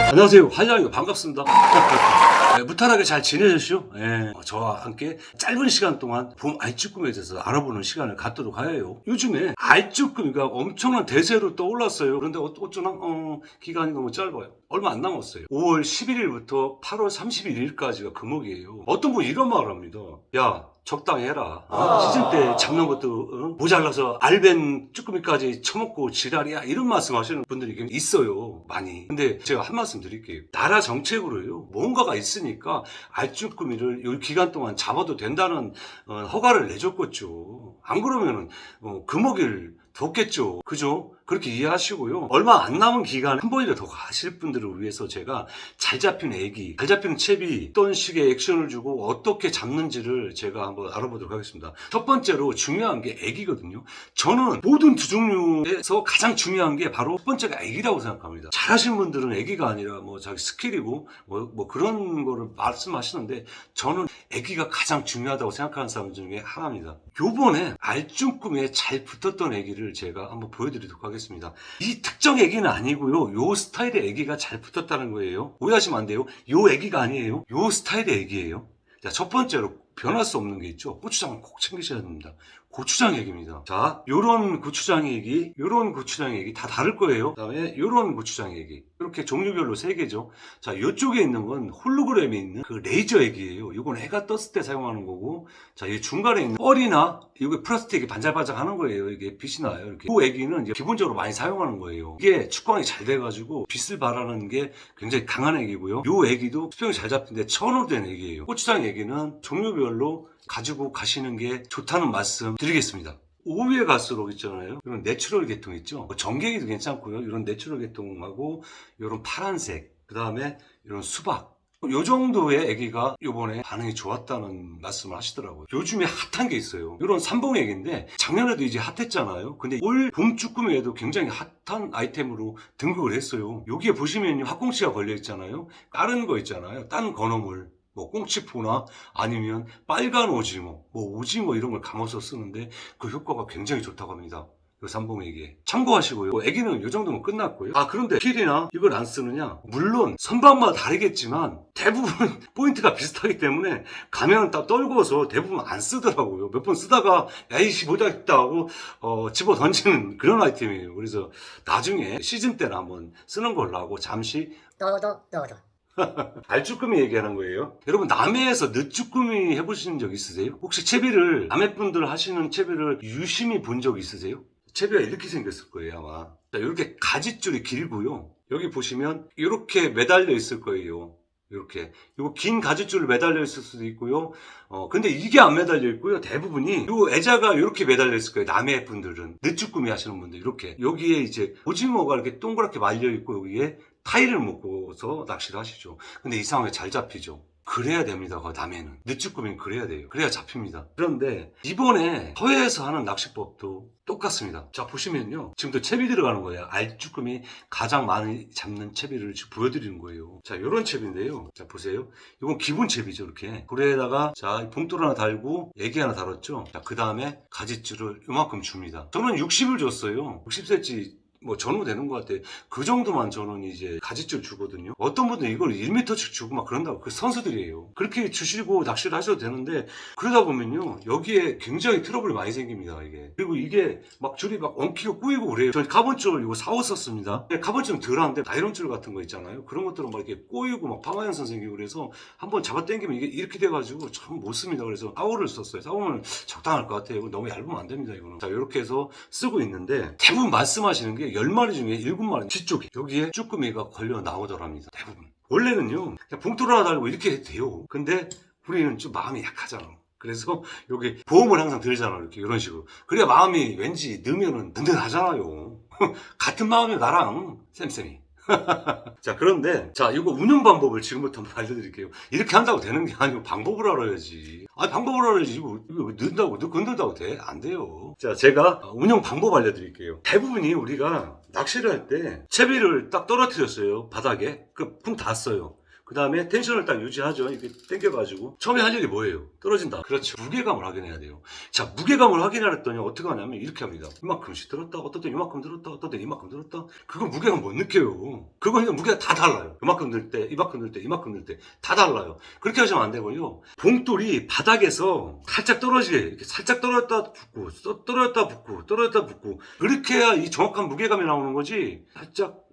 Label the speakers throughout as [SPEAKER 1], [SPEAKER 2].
[SPEAKER 1] 안녕하세요. 한양이고 반갑습니다. 네, 무탈하게 잘 지내셨죠? 네, 저와 함께 짧은 시간 동안 봄 알쭈꾸미에 대해서 알아보는 시간을 갖도록 하여요. 요즘에 알쭈꾸미가 엄청난 대세로 떠올랐어요. 그런데 어쩌나 기간이 너무 짧아요. 얼마 안 남았어요. 5월 11일부터 8월 31일까지가 금옥이에요. 어떤 분이 이런 말을 합니다. 야, 적당히 해라. 시즌 때 잡는 것도 모자라서 알벤 쭈꾸미까지 처먹고 지랄이야. 이런 말씀 하시는 분들이 있어요. 많이. 근데 제가 한 말씀 드릴게요. 나라 정책으로요. 뭔가가 있으니까 알쭈꾸미를 이 기간 동안 잡아도 된다는 허가를 내줬겠죠. 안 그러면은 금옥일 뒀겠죠. 그죠? 그렇게 이해하시고요. 얼마 안 남은 기간 한 번이라도 더 가실 분들을 위해서 제가 잘 잡힌 애기, 잘 잡힌 채비, 어떤 식의 액션을 주고 어떻게 잡는지를 제가 한번 알아보도록 하겠습니다. 첫 번째로 중요한 게 애기거든요. 저는 모든 두 종류에서 가장 중요한 게 바로 첫 번째가 애기라고 생각합니다. 잘하시는 분들은 애기가 아니라 자기 스킬이고 그런 거를 말씀하시는데 저는 애기가 가장 중요하다고 생각하는 사람 중에 하나입니다. 요번에 알쭈꾸미에 잘 붙었던 애기를 제가 한번 보여드리도록 하겠습니다. 이 특정 애기는 아니고요. 요 스타일의 애기가 잘 붙었다는 거예요. 오해하시면 안 돼요. 요 애기가 아니에요. 요 스타일의 애기예요. 자, 첫 번째로 변할 수 없는 게 있죠. 고추장을 꼭 챙기셔야 됩니다. 고추장 얘기입니다. 자, 요런 고추장 얘기, 요런 고추장 얘기 다 다를 거예요. 그 다음에 요런 고추장 얘기. 이렇게 종류별로 3개죠. 자, 요쪽에 있는 건 홀로그램에 있는 그 레이저 액이에요. 요건 해가 떴을 때 사용하는 거고, 자, 이 중간에 있는 뻘이나 이게 플라스틱이 반짝반짝 하는 거예요. 이게 빛이 나요. 이렇게. 그 액기는 이제 기본적으로 많이 사용하는 거예요. 이게 축광이 잘 돼가지고 빛을 발하는 게 굉장히 강한 액이고요. 요 액이도 수평이 잘 잡힌데 천으로 된 액이에요. 고추장 액기는 종류별로 가지고 가시는 게 좋다는 말씀 드리겠습니다. 5위에 갈수록 있잖아요. 이런 내추럴 계통 있죠. 정갱이도 괜찮고요. 이런 내추럴 계통하고 이런 파란색, 그 다음에 이런 수박. 요 정도의 애기가 요번에 반응이 좋았다는 말씀을 하시더라고요. 요즘에 핫한 게 있어요. 이런 삼봉액인데 작년에도 이제 핫했잖아요. 근데 올 봄 쭈꾸미에도 굉장히 핫한 아이템으로 등극을 했어요. 여기에 보시면 학꽁치가 걸려 있잖아요. 다른 거 있잖아요. 딴 건어물. 꽁치포나 아니면 빨간 오징어, 오징어 이런 걸 감아서 쓰는데 그 효과가 굉장히 좋다고 합니다. 이 삼봉액에 참고하시고요. 애기는 이 정도면 끝났고요. 그런데 필이나 이걸 안 쓰느냐? 물론 선박마다 다르겠지만 대부분 포인트가 비슷하기 때문에 가면은 딱 떨궈서 대부분 안 쓰더라고요. 몇 번 쓰다가 야이씨 못하겠다 하고 집어 던지는 그런 아이템이에요. 그래서 나중에 시즌 때는 한번 쓰는 걸로 하고 잠시 알쭈꾸미 얘기하는 거예요. 여러분 남해에서 늦쭈꾸미 해보신 적 있으세요? 혹시 채비를 남해분들 하시는 채비를 유심히 본 적 있으세요? 채비가 이렇게 생겼을 거예요 아마. 자, 이렇게 가지줄이 길고요. 여기 보시면 이렇게 매달려 있을 거예요. 이렇게 이거 긴 가지줄을 매달려 있을 수도 있고요. 근데 이게 안 매달려 있고요. 대부분이 이 애자가 이렇게 매달려 있을 거예요. 남해 분들은 늦쭈꾸미 하시는 분들 이렇게 여기에 이제 오징어가 이렇게 동그랗게 말려 있고 여기에 타일을 묶어서 낚시를 하시죠. 근데 이 상황에 잘 잡히죠. 그래야 됩니다. 남해는 늦쭈꾸미는 그래야 돼요. 그래야 잡힙니다. 그런데 이번에 서해에서 하는 낚시법도 똑같습니다. 자, 보시면요. 지금도 채비 들어가는 거예요. 알쭈꾸미 가장 많이 잡는 채비를 지금 보여드리는 거예요. 자, 요런 채비인데요. 자, 보세요. 이건 기본 채비죠. 이렇게 불에다가 자, 봉돌 하나 달고 애기 하나 달았죠. 자, 그 다음에 가지줄을 이만큼 줍니다. 저는 60을 줬어요. 60cm 전후 되는 것 같아요. 그 정도만 저는 이제 가지줄 주거든요. 어떤 분들은 이걸 1m씩 주고 막 그런다고. 그 선수들이에요. 그렇게 주시고 낚시를 하셔도 되는데 그러다 보면요 여기에 굉장히 트러블이 많이 생깁니다. 이게 그리고 이게 막 줄이 막 엉키고 꾸이고 그래요. 저는 카본줄 이거 사오 썼습니다. 카본줄은 덜한데 나이론줄 같은 거 있잖아요. 그런 것들은 막 이렇게 꼬이고 막 파마현상 생기고 그래서 한번 잡아 당기면 이게 이렇게 돼가지고 참 못 씁니다. 그래서 사오를 썼어요. 사오는 적당할 것 같아요. 너무 얇으면 안 됩니다. 이거는. 자, 이렇게 해서 쓰고 있는데 대부분 말씀하시는 게 10마리 중에 7마리 뒤쪽에 여기에 쭈꾸미가 걸려 나오더랍니다. 대부분. 원래는요 그냥 봉투를 하나 달고 이렇게 해도 돼요. 근데 우리는 좀 마음이 약하잖아. 그래서 여기 보험을 항상 들잖아. 이렇게 이런 식으로. 그래야 마음이 왠지 넣으면은 든든하잖아요. 같은 마음이 나랑 쌤쌤이. 자, 그런데 자 이거 운영 방법을 지금부터 한번 알려드릴게요. 이렇게 한다고 되는 게 아니고 방법을 알아야지. 방법을 알아야지. 이거 넣는다고 건든다고 돼? 안 돼요. 자, 제가 운영 방법 알려드릴게요. 대부분이 우리가 낚시를 할 때 채비를 딱 떨어뜨렸어요 바닥에. 그 풍 닿았어요. 그 다음에 텐션을 딱 유지하죠. 이렇게 당겨가지고. 처음에 할 일이 뭐예요? 떨어진다. 그렇죠. 무게감을 확인해야 돼요. 자, 무게감을 확인하랬더니 어떻게 하냐면 이렇게 합니다. 이만큼씩 들었다, 어떨 때 이만큼 들었다, 어떨 때 이만큼 들었다. 그거 무게감 못 느껴요. 그거 그냥 무게가 다 달라요. 이만큼 들 때, 이만큼 들 때, 이만큼 들 때 다 달라요. 그렇게 하시면 안 되고요. 봉돌이 바닥에서 살짝 떨어지게 이렇게 살짝 떨어졌다 붙고, 떨어졌다 붙고, 떨어졌다 붙고. 그렇게 해야 이 정확한 무게감이 나오는 거지. 살짝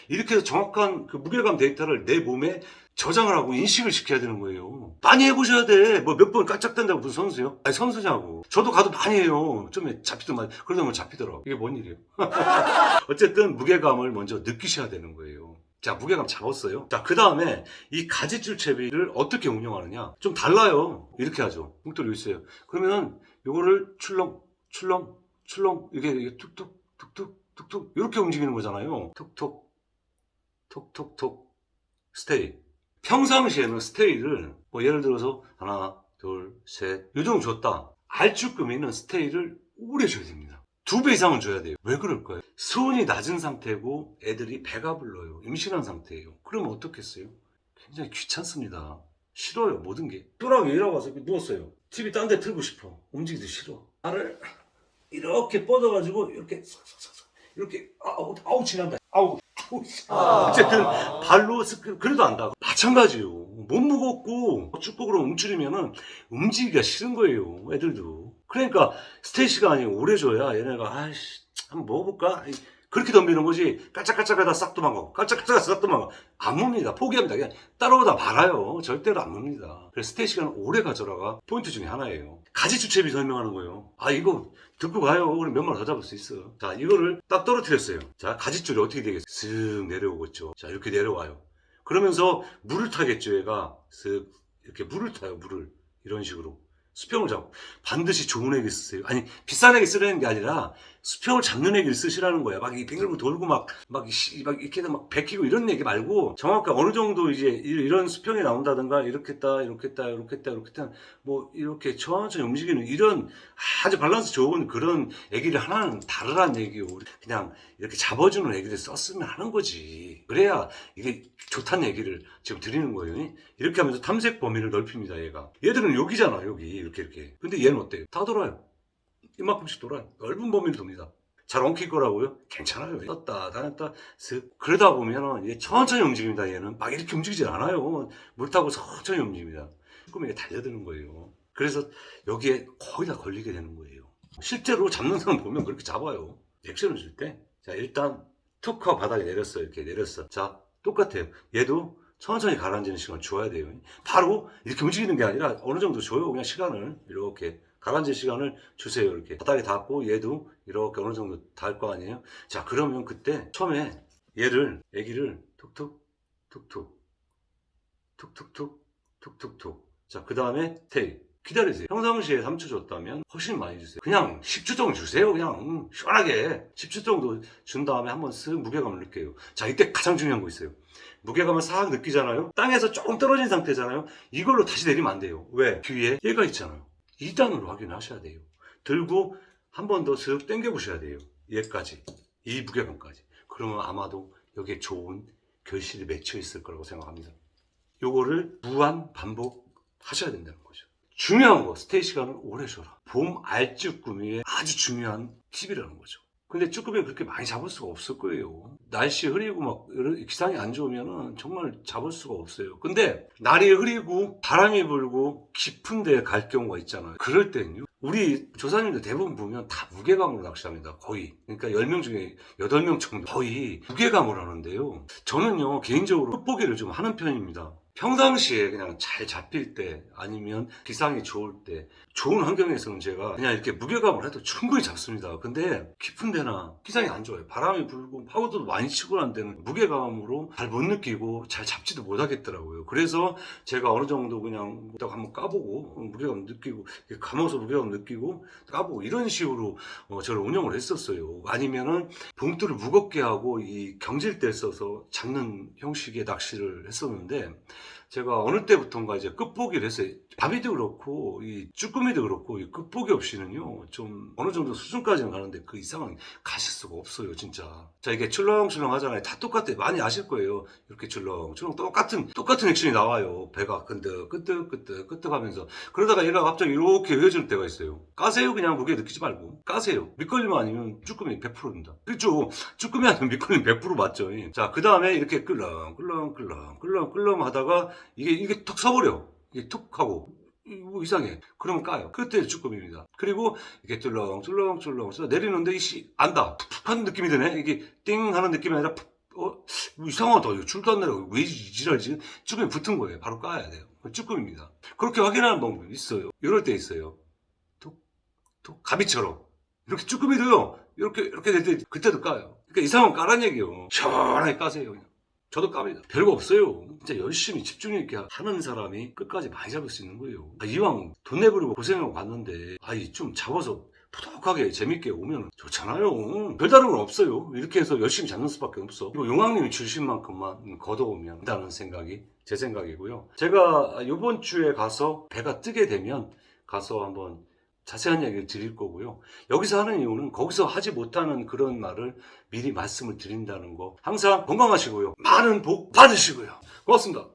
[SPEAKER 1] 이렇게 해서 정확한 그 무게감 데이터를 내 몸에 저장을 하고 인식을 시켜야 되는 거예요. 많이 해보셔야 돼. 뭐 몇 번 깜짝된다고 무슨 선수요? 아니 선수냐고. 저도 가도 많이 해요. 좀 잡히더만. 그러다 보면 잡히더라고. 이게 뭔 일이에요? 어쨌든 무게감을 먼저 느끼셔야 되는 거예요. 자, 무게감 잡았어요. 자, 그 다음에 이 가지줄 채비를 어떻게 운영하느냐? 좀 달라요. 이렇게 하죠. punk돌이 있어요. 그러면 요거를 출렁 이게 툭툭 이렇게 움직이는 거잖아요. 톡톡 스테이. 평상시에는 스테이를 뭐 예를 들어서 하나 둘 셋 요 정도 줬다. 알쭈꾸미는 스테이를 오래 줘야 됩니다. 2배 이상은 줘야 돼요. 왜 그럴까요? 수온이 낮은 상태고 애들이 배가 불러요. 임신한 상태예요. 그러면 어떻겠어요? 굉장히 귀찮습니다. 싫어요. 모든 게. 또라고 일어나서 누웠어요. TV 딴 데 틀고 싶어. 움직이기 싫어. 발을 이렇게 뻗어가지고 이렇게 싹싹싹 이렇게 아우 지난다. 아우. 어쨌든 발로 그래도 안다. 마찬가지예요. 몸 무겁고 쭈꾸기로 움츠리면은 움직이기가 싫은 거예요. 애들도. 그러니까 스테이시가 아니고 오래 줘야 얘네가 아이씨 한번 먹어볼까? 그렇게 덤비는 거지. 깔짝깔짝하다 싹 도망가고 깔짝깔짝하다 싹 도망가고 안 뭅니다. 포기합니다. 그냥 따라오다 말아요. 절대로 안 뭅니다. 그래서 스테이시가 오래 가져라가 포인트 중에 하나예요. 가지주체비 설명하는 거예요. 아 이거 듣고 가요. 그럼 몇 마리 더 잡을 수 있어. 자, 이거를 딱 떨어뜨렸어요. 자, 가지줄이 어떻게 되겠어요? 쓱 내려오겠죠. 자, 이렇게 내려와요. 그러면서 물을 타겠죠. 얘가 쓱 이렇게 물을 타요. 물을 이런 식으로 수평을 잡고. 반드시 좋은 애기 쓰세요. 아니 비싼 애기 쓰라는 게 아니라 수평을 잡는 애기를 쓰시라는 거야. 막 이 빙글빙글 돌고 막 이렇게 막 베끼고 이런 얘기 말고 정확하게 어느 정도 이제 이런 수평이 나온다든가 이렇게 했다 뭐 이렇게 천천히 움직이는 이런 아주 밸런스 좋은 그런 애기를 하나는 다르란 얘기요. 그냥 이렇게 잡아주는 애기를 썼으면 하는 거지. 그래야 이게 좋다는 얘기를 지금 드리는 거예요. 이렇게 하면서 탐색 범위를 넓힙니다. 얘들은 여기잖아. 여기 이렇게. 근데 얘는 어때요? 다 돌아요. 이만큼씩 돌아요. 넓은 범위를 돕니다. 잘 엉킬 거라고요? 괜찮아요. 떴다 다녔다 슥 그러다 보면 얘 천천히 움직입니다. 얘는 막 이렇게 움직이지 않아요. 물 타고 천천히 움직입니다. 조금 달려드는 거예요. 그래서 여기에 거의 다 걸리게 되는 거예요. 실제로 잡는 사람 보면 그렇게 잡아요. 액션을 줄 때. 자, 일단 툭 하고 바닥에 내렸어. 이렇게 내렸어. 자, 똑같아요. 얘도 천천히 가라앉는 시간 줘야 돼요. 바로 이렇게 움직이는 게 아니라 어느 정도 줘요. 그냥 시간을 이렇게 가라앉을 시간을 주세요. 이렇게 바닥에 닿고 얘도 이렇게 어느 정도 닿을 거 아니에요. 자, 그러면 그때 처음에 애기를 툭툭 자, 그 다음에 스테이 기다리세요. 평상시에 3초 줬다면 훨씬 많이 주세요. 그냥 10초 정도 주세요. 그냥 시원하게 10초 정도 준 다음에 한번 쓱 무게감을 느껴요. 자, 이때 가장 중요한 거 있어요. 무게감을 싹 느끼잖아요. 땅에서 조금 떨어진 상태잖아요. 이걸로 다시 내리면 안 돼요. 왜? 뒤에 얘가 있잖아요. 2단으로 확인하셔야 돼요. 들고 한 번 더 쓱 당겨 보셔야 돼요. 얘까지. 이 무게감까지. 그러면 아마도 여기에 좋은 결실이 맺혀 있을 거라고 생각합니다. 요거를 무한 반복하셔야 된다는 거죠. 중요한 거, 스테이 시간을 오래 줘라. 봄 알쭈꾸미의 아주 중요한 팁이라는 거죠. 근데 쭈꾸미가 그렇게 많이 잡을 수가 없을 거예요. 날씨 흐리고 막 기상이 안 좋으면은 정말 잡을 수가 없어요. 근데 날이 흐리고 바람이 불고 깊은 데에 갈 경우가 있잖아요. 그럴 때는요. 우리 조사님들 대부분 보면 다 무게감으로 낚시합니다. 거의. 그러니까 10명 중에 8명 정도 거의 무게감으로 하는데요. 저는요 개인적으로 돋보기를 좀 하는 편입니다. 평상시에 그냥 잘 잡힐 때 아니면 기상이 좋을 때 좋은 환경에서는 제가 그냥 이렇게 무게감을 해도 충분히 잡습니다. 근데 깊은 데나 기상이 안 좋아요. 바람이 불고 파고들도 많이 치고 난 데는 무게감으로 잘 못 느끼고 잘 잡지도 못하겠더라고요. 그래서 제가 어느 정도 그냥 딱 한번 까보고 무게감 느끼고 감아서 무게감 느끼고 까보고 이런 식으로 저를 운영을 했었어요. 아니면은 봉투를 무겁게 하고 이 경질대 써서 잡는 형식의 낚시를 했었는데 제가 어느 때부턴가 이제 끝보기를 했어요. 밥이도 그렇고 이 쭈꾸미도 그렇고 이 끝보기 없이는요 좀 어느 정도 수준까지는 가는데 그 이상은 가실 수가 없어요 진짜. 자, 이게 출렁출렁 하잖아요. 다 똑같아요. 많이 아실 거예요. 이렇게 출렁출렁 똑같은 액션이 나와요. 배가 끄덕끄덕 하면서. 그러다가 얘가 갑자기 이렇게 헤어질 때가 있어요. 까세요. 그냥 그게 느끼지 말고 까세요. 밑걸림 아니면 쭈꾸미 100%입니다. 그렇죠. 쭈꾸미 아니면 밑걸림 100% 맞죠. 자, 그 다음에 이렇게 끌렁 하다가 이게 턱 서버려. 이게 툭 하고 뭐 이상해. 그러면 까요. 그때 쭈꾸미입니다. 그리고 이게 쫄렁 내리는데 이씨 안다. 푹 하는 느낌이 드네. 이게 띵 하는 느낌이 아니라 뭐 이상하다. 이거 줄도 안 내려가고 왜 지랄지? 쭈꾸미 붙은 거예요. 바로 까야 돼요. 쭈꾸미입니다. 그렇게 확인하는 방법이 있어요. 이럴 때 있어요. 툭 가비처럼 이렇게 쭈꾸미도요. 이렇게 될 때 그때도 까요. 그러니까 이상한 까란 얘기요. 시원하게 까세요. 그냥. 저도 깝니다. 별거 없어요. 진짜 열심히 집중력 있게 하는 사람이 끝까지 많이 잡을 수 있는 거예요. 이왕 돈 내버리고 고생하고 갔는데 좀 잡아서 푸덕하게 재밌게 오면 좋잖아요. 별다른 건 없어요. 이렇게 해서 열심히 잡는 수밖에 없어. 이거 용왕님이 주신 만큼만 걷어오면 된다는 생각이 제 생각이고요. 제가 이번 주에 가서 배가 뜨게 되면 가서 한번 자세한 이야기를 드릴 거고요. 여기서 하는 이유는 거기서 하지 못하는 그런 말을 미리 말씀을 드린다는 거. 항상 건강하시고요. 많은 복 받으시고요. 고맙습니다.